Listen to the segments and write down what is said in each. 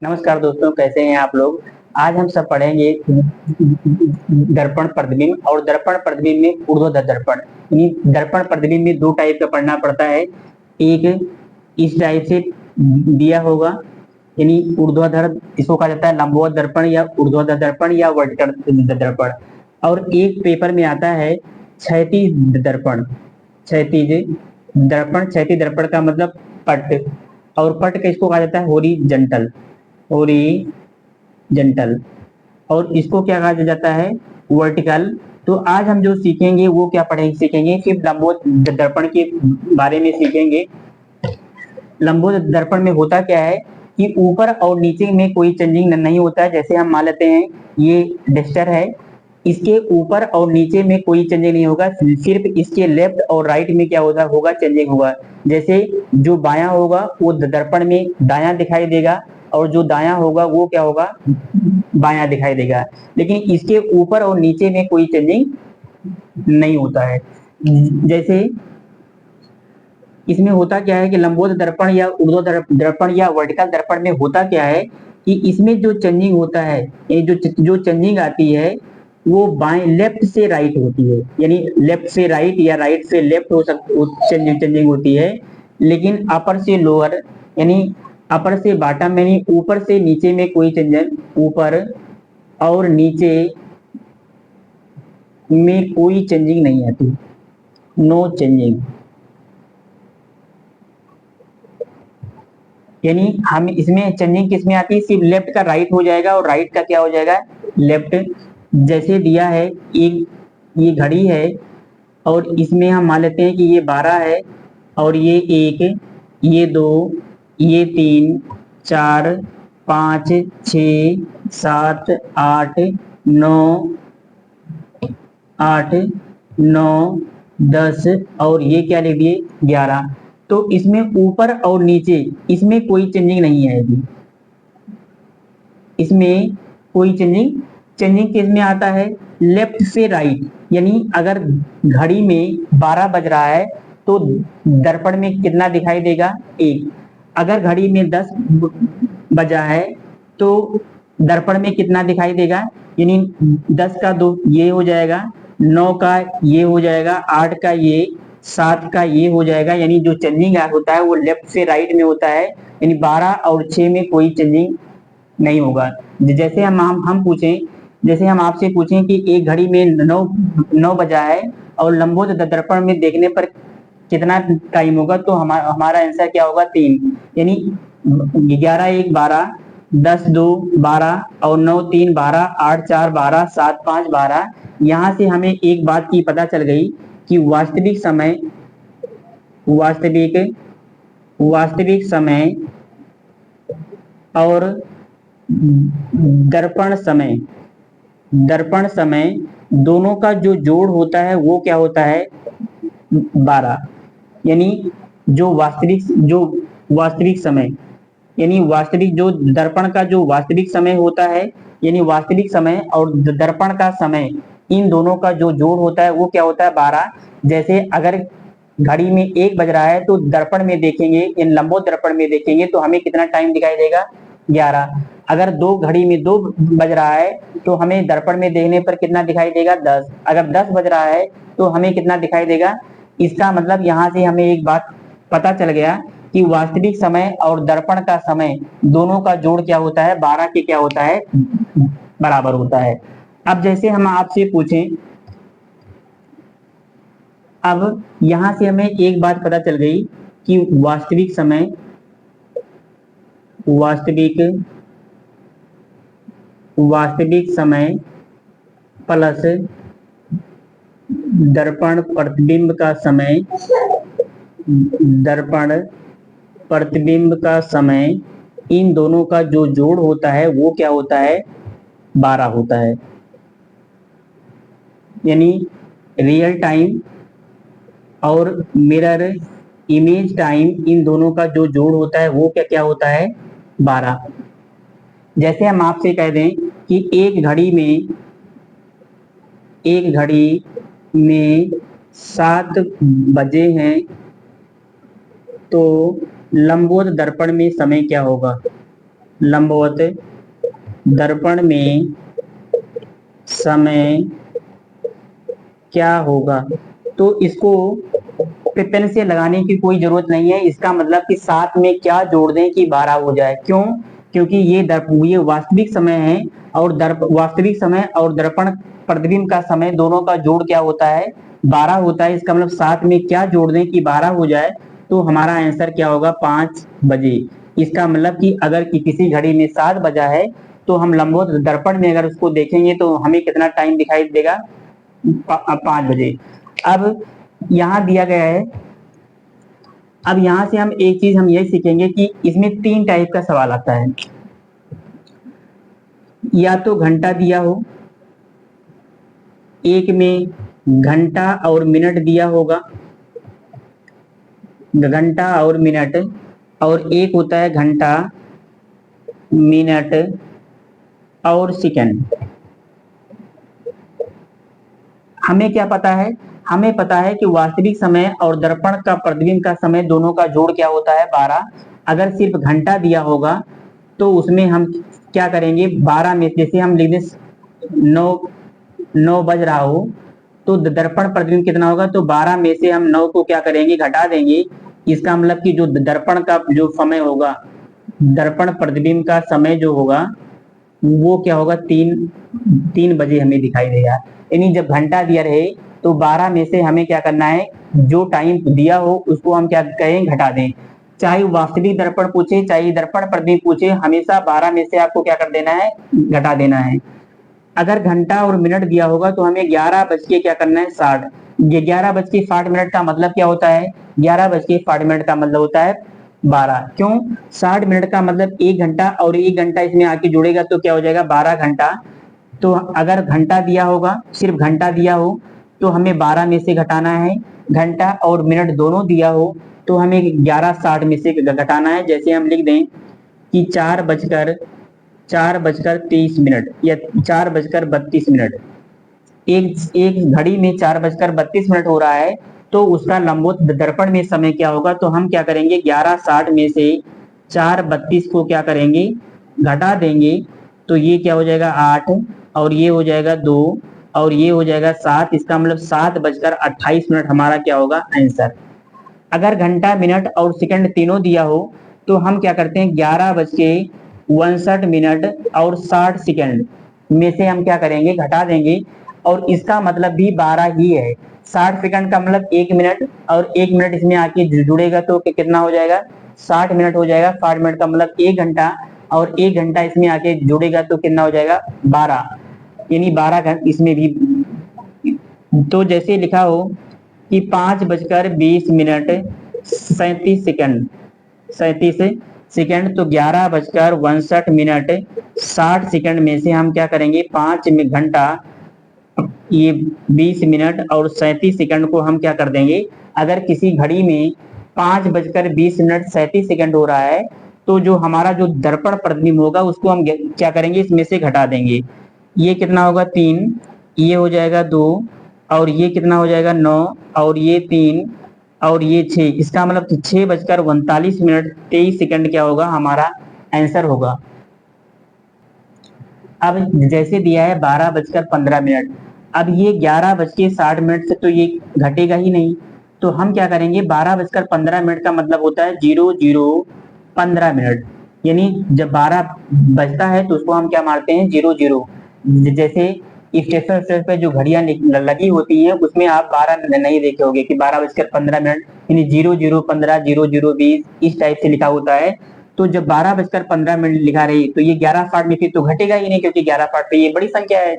नमस्कार दोस्तों, कैसे हैं आप लोग। आज हम सब पढ़ेंगे दर्पण प्रतिबिंब और दर्पण प्रतिबिंब में ऊर्ध्वाधर दर्पण। यानी दर्पण प्रतिबिंब में दो टाइप का पढ़ना पड़ता है। एक इस टाइप से दिया होगा, यानी ऊर्ध्वाधर, इसको कहा जाता है लंबवत दर्पण या ऊर्ध्वाधर दर्पण या वर्टिकल दर्पण। और एक पेपर में आता है क्षैतिज दर्पण। क्षैतिज दर्पण, क्षैतिज दर्पण का मतलब पट, और पट का इसको कहा जाता है हॉरिजॉन्टल। ओरिजेंटल। और इसको क्या कहा जाता है, वर्टिकल। तो आज हम जो सीखेंगे वो क्या पढ़ेंगे, सीखेंगे सिर्फ लंबवत दर्पण के बारे में सीखेंगे। लंबवत दर्पण में होता क्या है कि ऊपर और नीचे में कोई चेंजिंग नहीं होता है। जैसे हम मान लेते हैं ये डिस्टर है, इसके ऊपर और नीचे में कोई चेंजिंग नहीं होगा, सिर्फ इसके लेफ्ट और राइट में क्या होगा चेंजिंग होगा। जैसे जो बायां होगा वो दर्पण में दायां दिखाई देगा, और जो दायां होगा वो क्या होगा, बायां दिखाई देगा। लेकिन इसके ऊपर और नीचे में कोई चेंजिंग नहीं होता है। जैसे इसमें होता क्या है कि लंबवत दर्पण या ऊर्ध्वाधर दर्पण या वर्टिकल दर्पण में होता क्या है कि इसमें जो चेंजिंग होता है, ये जो चेंजिंग आती है वो बाएं लेफ्ट से राइट होती है। यानी लेफ्ट से राइट या राइट से लेफ्ट हो चेंजिंग होती है। लेकिन अपर से लोअर, यानी अपर से बॉटम, यानी ऊपर से नीचे में कोई चेंजिंग, ऊपर और नीचे में कोई चेंजिंग नहीं आती, नो चेंजिंग। यानी हम इसमें चेंजिंग किस में आती है, सिर्फ लेफ्ट का राइट हो जाएगा और राइट का क्या हो जाएगा, लेफ्ट। जैसे दिया है एक, ये घड़ी है और इसमें हम मान लेते हैं कि ये 12 है, और ये 1, ये 2, ये 3, 4, 5, 6, 7, 8, 9, 8, 9, 10, और ये क्या लिख दिए 11। तो इसमें ऊपर और नीचे इसमें कोई चेंजिंग नहीं आएगी, इसमें कोई चेंजिंग। चेंजिंग किस में आता है, लेफ्ट से राइट। यानी अगर घड़ी में 12 बज रहा है तो दर्पण में कितना दिखाई देगा, 1। अगर घड़ी में 10 बजा है तो दर्पण में कितना दिखाई देगा, यानी 10 का 2 ये हो जाएगा, 9 का ये हो जाएगा, 8 का ये, 7 का ये हो जाएगा। यानी जो चेंजिंग होता है वो लेफ्ट से राइट में होता है। यानी 12 और 6 में कोई चेंजिंग नहीं होगा। जैसे हम पूछें, जैसे हम आपसे पूछें कि एक घड़ी में 9 बजा है और लंबवत दर्पण में देखने पर कितना टाइम होगा, तो हमारा आंसर क्या होगा, 3। यानी 11 1 12, 10 2 12, और 9 3 12, 8 4 12, 7 5 12। यहाँ से हमें एक बात की पता चल गई कि वास्तविक समय, वास्तविक वास्तविक समय और दर्पण समय, दर्पण समय दोनों का जो जोड़ होता है वो क्या होता है, 12। यानी जो वास्तविक समय, यानी वास्तविक जो दर्पण का जो वास्तविक समय होता है, यानी वास्तविक समय और दर्पण का समय, इन दोनों का जो जोड़ होता है वो क्या होता है, 12। जैसे अगर घड़ी में 1 बज रहा है तो दर्पण में देखेंगे, इन लंबवत दर्पण में देखेंगे तो हमें कितना टाइम दिखाई देगा, 11। अगर घड़ी में 2 बज रहा है तो हमें दर्पण में देखने पर कितना दिखाई देगा, 10। अगर 10 बज रहा है तो हमें कितना दिखाई देगा। इसका मतलब यहाँ से हमें एक बात पता चल गया कि वास्तविक समय और दर्पण का समय दोनों का जोड़ क्या होता है, 12 के क्या होता है, बराबर होता है। अब जैसे हम आपसे पूछें, अब यहां से हमें एक बात पता चल गई कि वास्तविक समय, वास्तविक वास्तविक समय प्लस दर्पण प्रतिबिंब का समय, दर्पण प्रतिबिंब का समय, इन दोनों का जो जोड़ होता है वो क्या होता है, 12 होता है। यानी रियल टाइम और मिरर इमेज टाइम, इन दोनों का जो जोड़ होता है वो क्या क्या होता है, 12। जैसे हम आपसे कह दें कि एक घड़ी में 7 बजे हैं तो लंबवत दर्पण में समय क्या होगा, लंबवत दर्पण में समय क्या होगा। तो इसको पेन से लगाने की कोई जरूरत नहीं है, इसका मतलब कि साथ में क्या जोड़ दें कि 12 हो जाए। क्यों? क्योंकि ये वास्तविक समय है, और वास्तविक समय और दर्पण प्रतिबिंब का समय दोनों का जोड़ क्या होता है, 12 होता है। इसका मतलब साथ में क्या जोड़ दें कि 12 हो जाए, तो हमारा आंसर क्या होगा, 5 बजे। इसका मतलब कि अगर किसी घड़ी में 7 बजा है, तो हम लंबवत दर्पण में अगर उसको देखेंगे तो हमें कितना टाइम दिखाई देगा, 5 बजे। अब यहाँ दिया गया है, अब यहां से हम एक चीज हम यही सीखेंगे कि इसमें 3 टाइप का सवाल आता है। या तो घंटा दिया हो, एक में घंटा और मिनट दिया होगा, घंटा और मिनट, और एक होता है घंटा, मिनट और सेकंड। हमें क्या पता है, हमें पता है कि वास्तविक समय और दर्पण का प्रतिबिंब का समय दोनों का जोड़ क्या होता है, 12। अगर सिर्फ घंटा दिया होगा तो उसमें हम क्या करेंगे, 12 में जैसे हम लिख दें 9 बज रहा हो, तो दर्पण प्रतिबिंब कितना होगा, तो 12 में से हम 9 को क्या करेंगे, घटा देंगे। इसका मतलब कि जो दर्पण का जो समय होगा, दर्पण प्रतिबिंब का समय जो होगा वो क्या होगा, 3 बजे हमें दिखाई देगा। यानी जब घंटा दिया रहे तो 12 में से हमें क्या करना है, जो टाइम दिया हो उसको हम क्या करें, घटा दें। चाहे वास्तविक दर्पण पूछे चाहे दर्पण प्रतिबिंब पूछे, हमेशा 12 में से आपको क्या कर देना है, घटा देना है। अगर घंटा और मिनट दिया होगा तो हमें 11 बज के क्या करना है, 60। ये 11 बज के 60 मिनट का मतलब क्या होता है, 11 बज के 60 मिनट का मतलब होता है 12। क्यों? 60 मिनट का मतलब 1 घंटा, और 1 घंटा इसमें आके जुड़ेगा तो क्या हो जाएगा, 12 घंटा। तो अगर घंटा दिया होगा, सिर्फ घंटा दिया हो, तो हमें 12 में से घटाना है। घंटा और मिनट दोनों दिया हो तो हमें 11:60 में से घटाना है। जैसे हम लिख दें कि 4:30 मिनट या 4:32 मिनट। एक एक घड़ी में 4:32 मिनट हो रहा है, तो उसका लंबवत दर्पण में समय क्या होगा, तो हम क्या करेंगे, 11:60 में से 4:32 को क्या करेंगे, घटा देंगे। तो ये क्या हो जाएगा, 8, और ये हो जाएगा 2, और ये हो जाएगा 7। इसका मतलब 7:28 मिनट हमारा क्या होगा, आंसर। अगर घंटा, मिनट और सेकंड तीनों दिया हो तो हम क्या करते हैं, 11:61 मिनट और 60 सेकंड में से हम क्या करेंगे, घटा देंगे। और इसका मतलब भी 12 ही है। 60 सेकंड का मतलब 1 मिनट, और 1 मिनट इसमें आके जुड़ेगा तो कितना हो जाएगा, 60 मिनट हो जाएगा। 60 मिनट का मतलब 1 घंटा, और 1 घंटा इसमें आके जुड़ेगा तो कितना हो जाएगा, 12। यानी 12 घंटे इसमें भी। तो जैसे लिखा हो कि 5:20 मिनट 37 सेकंड, 37 सेकंड, तो 11:62 मिनट 60 सेकंड में से हम क्या करेंगे, 5 घंटा, ये 20 मिनट और 37 सेकंड को हम क्या कर देंगे। अगर किसी घड़ी में 5:20 मिनट 37 सेकंड हो रहा है, तो जो हमारा जो दर्पण प्रतिबिंब होगा उसको हम क्या करेंगे, इसमें से घटा देंगे। ये कितना होगा, 3, ये हो जाएगा 2, और ये कितना हो जाएगा, 9, और ये 3, और ये 6। इसका मतलब 6:39 मिनट 23 सेकंड क्या होगा, हमारा आंसर होगा। अब जैसे दिया है 12:15 मिनट, अब ये 11:60 मिनट से तो ये घटेगा ही नहीं, तो हम क्या करेंगे, 12:15 मिनट का मतलब होता है 00:15 मिनट। यानी जब 12 बजता है तो उसको हम क्या मारते हैं, 00। जैसे स्टेशन पे जो घड़ियां लगी होती हैं उसमें आप 12 नहीं देखे होंगे कि 12:15 मिनट, यानी 00:15, 00:20 इस टाइप से लिखा होता है। तो जब 12:15 मिनट लिखा रही तो ये 11:60 में फिर तो घटेगा ही नहीं, क्योंकि 11:60 पे ये बड़ी संख्या है।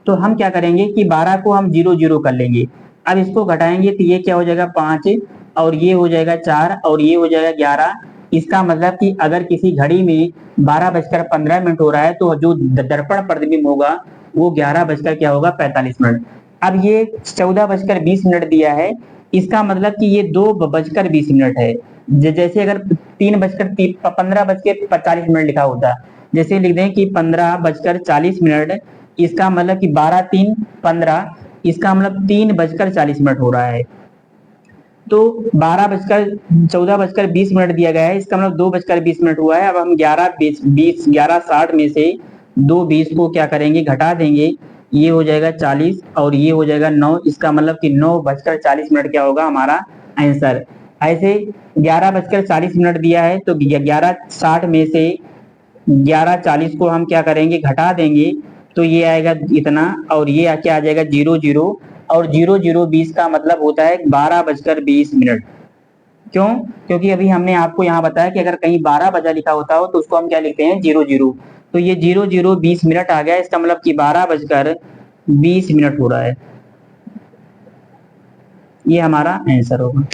तो हम क्या करेंगे कि 12 को हम 00 कर लेंगे। अब इसको घटाएंगे तो ये क्या हो जाएगा, 5, और ये हो जाएगा 4, और ये हो जाएगा 11। इसका मतलब कि अगर किसी घड़ी में 12:15 मिनट हो रहा है तो जो दर्पण प्रतिबिंब होगा वो 11 क्या होगा, 45 मिनट। अब ये 14:20 मिनट दिया है, इसका मतलब कि ये 2:20 मिनट है। जैसे अगर 15:40 मिनट लिखा होता, जैसे लिख दें कि 15:40 मिनट, इसका मतलब कि 12 3 15, इसका मतलब 3:40 मिनट हो रहा है। तो 14:20 दिया गया है, इसका मतलब 2:20 हुआ है। अब हम 11:60 में से 2:20 को क्या करेंगे, घटा देंगे, ये हो जाएगा 40 और ये हो जाएगा 9, इसका मतलब कि 9:40 क्या होगा हमारा आंसर। ऐसे 11:40 दिया है तो 11:60 में से 11:40 को हम क्या करेंगे, घटा देंगे, तो ये आएगा इतना और ये क्या आ जाएगा 00 और 00:20 का मतलब होता है 12:20। क्यों? क्योंकि अभी हमने आपको यहाँ बताया कि अगर कहीं 12 बजा लिखा होता हो तो उसको हम क्या लिखते हैं 00, तो ये 00:20 आ गया, इसका मतलब कि 12:20 हो रहा है। ये हमारा आंसर होगा।